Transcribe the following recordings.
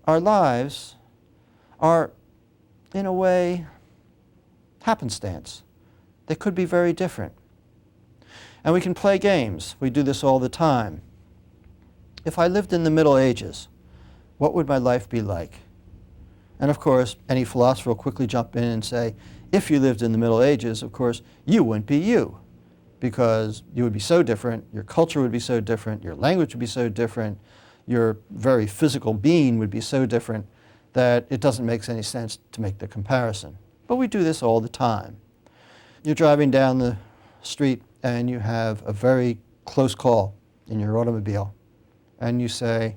our lives are, in a way, happenstance. They could be very different. And we can play games. We do this all the time. If I lived in the Middle Ages, what would my life be like? And of course, any philosopher will quickly jump in and say, if you lived in the Middle Ages, of course, you wouldn't be you, because you would be so different, your culture would be so different, your language would be so different, your very physical being would be so different that it doesn't make any sense to make the comparison. But we do this all the time. You're driving down the street and you have a very close call in your automobile, and you say,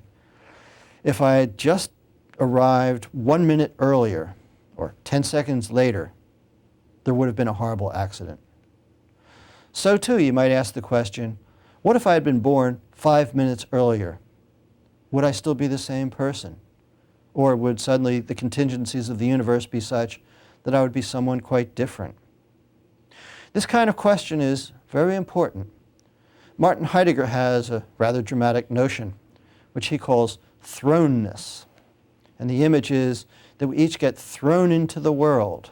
if I had just arrived 1 minute earlier or 10 seconds later, there would have been a horrible accident. So too, you might ask the question, what if I had been born 5 minutes earlier? Would I still be the same person? Or would suddenly the contingencies of the universe be such that I would be someone quite different? This kind of question is very important. Martin Heidegger has a rather dramatic notion, which he calls thrownness. And the image is that we each get thrown into the world.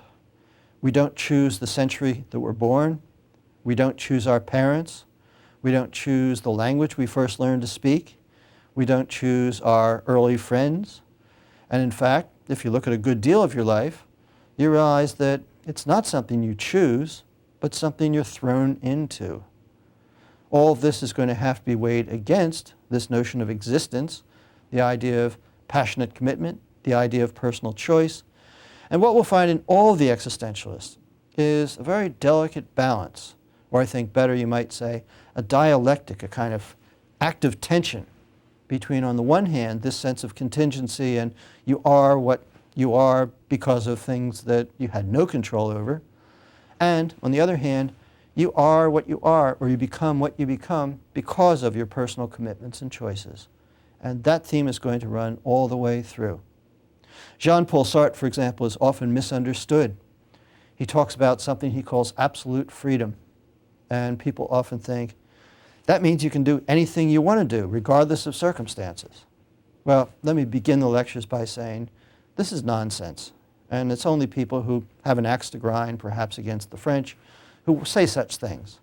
We don't choose the century that we're born. We don't choose our parents. We don't choose the language we first learned to speak. We don't choose our early friends. And in fact, if you look at a good deal of your life, you realize that it's not something you choose, but something you're thrown into. All of this is going to have to be weighed against this notion of existence, the idea of passionate commitment, the idea of personal choice. And what we'll find in all of the existentialists is a very delicate balance, or I think better you might say, a dialectic, a kind of active tension between, on the one hand, this sense of contingency and you are what you are because of things that you had no control over, and on the other hand, you are what you are, or you become what you become because of your personal commitments and choices. And that theme is going to run all the way through. Jean-Paul Sartre, for example, is often misunderstood. He talks about something he calls absolute freedom. And people often think, that means you can do anything you want to do, regardless of circumstances. Well, let me begin the lectures by saying, this is nonsense. And it's only people who have an axe to grind, perhaps against the French, who say such things.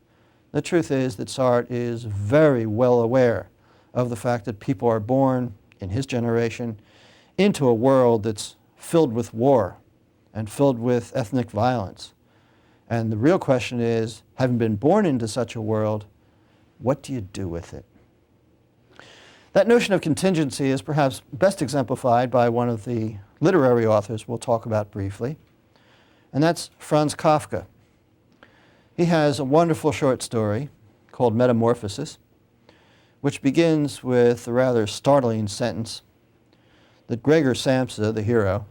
The truth is that Sartre is very well aware of the fact that people are born, in his generation, into a world that's filled with war and filled with ethnic violence. And the real question is, having been born into such a world, what do you do with it? That notion of contingency is perhaps best exemplified by one of the literary authors we'll talk about briefly, and that's Franz Kafka. He has a wonderful short story called Metamorphosis, which begins with a rather startling sentence that Gregor Samsa, the hero,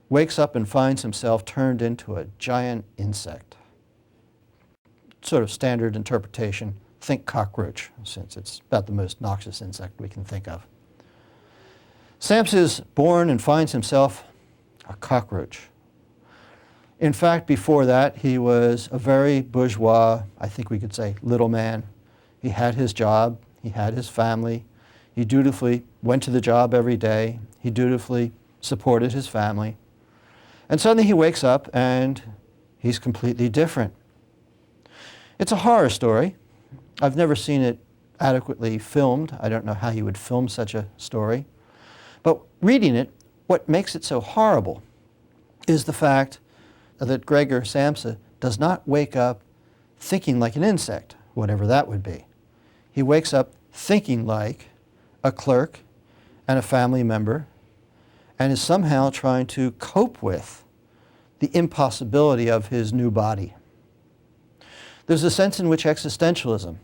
wakes up and finds himself turned into a giant insect. Sort of standard interpretation, think cockroach, since it's about the most noxious insect we can think of. Samsa is born and finds himself a cockroach. In fact, before that, he was a very bourgeois, I think we could say, little man. He had his job, he had his family, he dutifully went to the job every day, he dutifully supported his family. And suddenly he wakes up and he's completely different. It's a horror story. I've never seen it adequately filmed. I don't know how you would film such a story. But reading it, what makes it so horrible is the fact that Gregor Samsa does not wake up thinking like an insect, whatever that would be. He wakes up thinking like a clerk and a family member, and is somehow trying to cope with the impossibility of his new body. There's a sense in which existentialism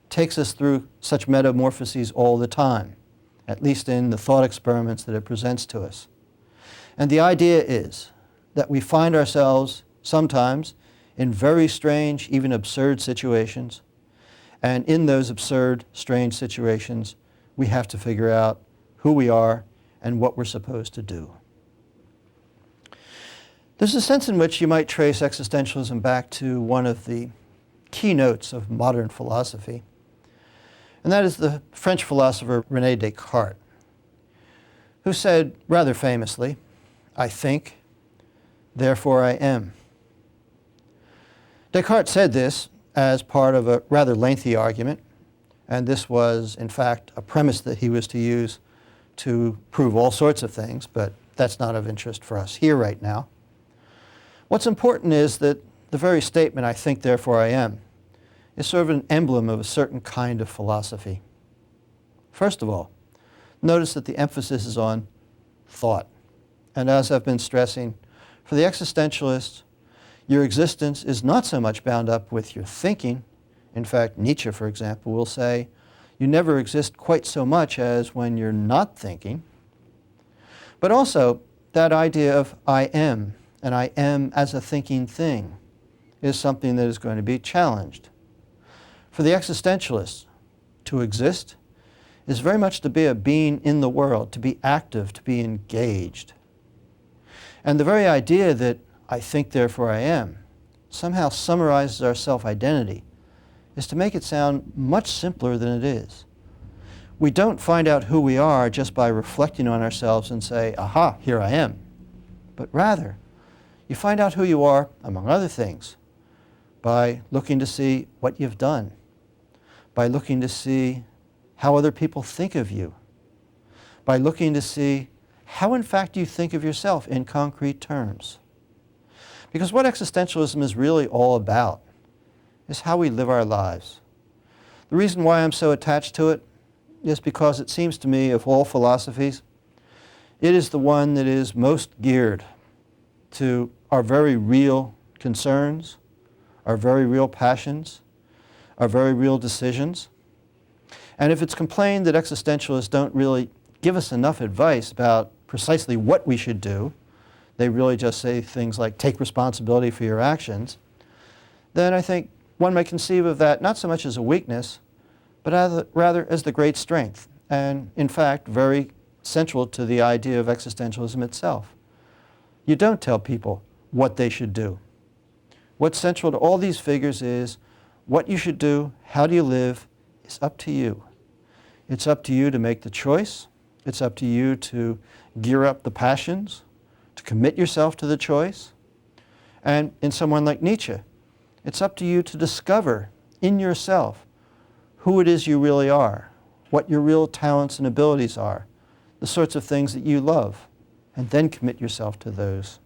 takes us through such metamorphoses all the time, at least in the thought experiments that it presents to us. And the idea is that we find ourselves sometimes in very strange, even absurd situations, and in those absurd, strange situations, we have to figure out who we are and what we're supposed to do. There's a sense in which you might trace existentialism back to one of the keynotes of modern philosophy, and that is the French philosopher René Descartes. who said rather famously, "I think, therefore I am." Descartes said this as part of a rather lengthy argument, and this was, in fact, a premise that he was to use to prove all sorts of things, but that's not of interest for us here right now. What's important is that the very statement, "I think, therefore I am," is sort of an emblem of a certain kind of philosophy. First of all, notice that the emphasis is on thought. And as I've been stressing, for the existentialists, your existence is not so much bound up with your thinking. In fact, Nietzsche, for example, will say, you never exist quite so much as when you're not thinking. But also, that idea of I am, and I am as a thinking thing, is something that is going to be challenged. For the existentialists, to exist is very much to be a being in the world, to be active, to be engaged. And the very idea that I think, therefore I am, somehow summarizes our self-identity, is to make it sound much simpler than it is. We don't find out who we are just by reflecting on ourselves and say, aha, here I am. But rather, you find out who you are, among other things, by looking to see what you've done, by looking to see how other people think of you, by looking to see how in fact you think of yourself in concrete terms. Because what existentialism is really all about is how we live our lives. The reason why I'm so attached to it is because it seems to me, of all philosophies, it is the one that is most geared to our very real concerns, our very real passions, our very real decisions. And if it's complained that existentialists don't really give us enough advice about precisely what we should do, they really just say things like, take responsibility for your actions, then I think one may conceive of that not so much as a weakness, but rather as the great strength, and in fact very central to the idea of existentialism itself. You don't tell people what they should do. What's central to all these figures is what you should do, how do you live, is up to you. It's up to you to make the choice. It's up to you to gear up the passions, to commit yourself to the choice. And in someone like Nietzsche, it's up to you to discover in yourself who it is you really are, what your real talents and abilities are, the sorts of things that you love, and then commit yourself to those.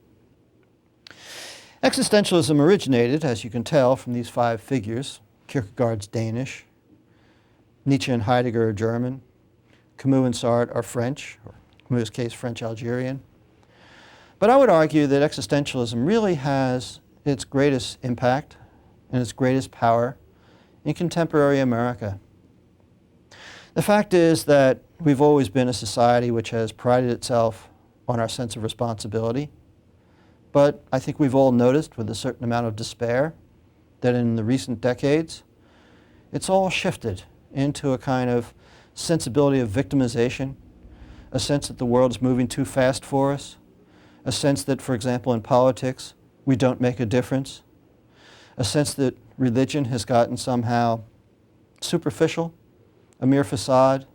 Existentialism originated, as you can tell from these 5 figures. Kierkegaard's Danish, Nietzsche and Heidegger are German, Camus and Sartre are French, or in Camus' case, French-Algerian. But I would argue that existentialism really has its greatest impact and its greatest power in contemporary America. The fact is that we've always been a society which has prided itself on our sense of responsibility. But I think we've all noticed with a certain amount of despair that in the recent decades, it's all shifted into a kind of sensibility of victimization, a sense that the world is moving too fast for us, a sense that, for example, in politics, we don't make a difference, a sense that religion has gotten somehow superficial, a mere facade,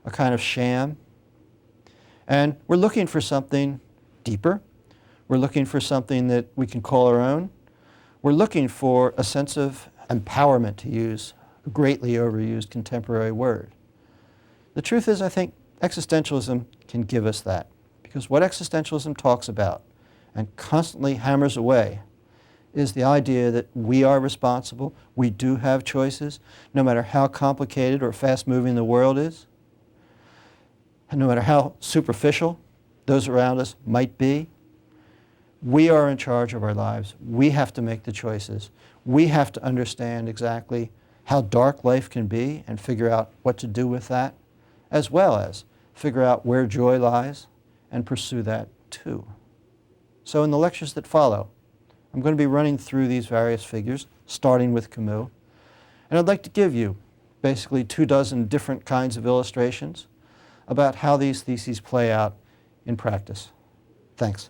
a kind of sham. And we're looking for something deeper. We're looking for something that we can call our own. We're looking for a sense of empowerment, to use a greatly overused contemporary word. The truth is, I think existentialism can give us that, because what existentialism talks about and constantly hammers away is the idea that we are responsible, we do have choices, no matter how complicated or fast-moving the world is, and no matter how superficial those around us might be. We are in charge of our lives. We have to make the choices. We have to understand exactly how dark life can be and figure out what to do with that, as well as figure out where joy lies and pursue that too. So in the lectures that follow, I'm going to be running through these various figures, starting with Camus, and I'd like to give you basically 24 different kinds of illustrations about how these theses play out in practice. Thanks.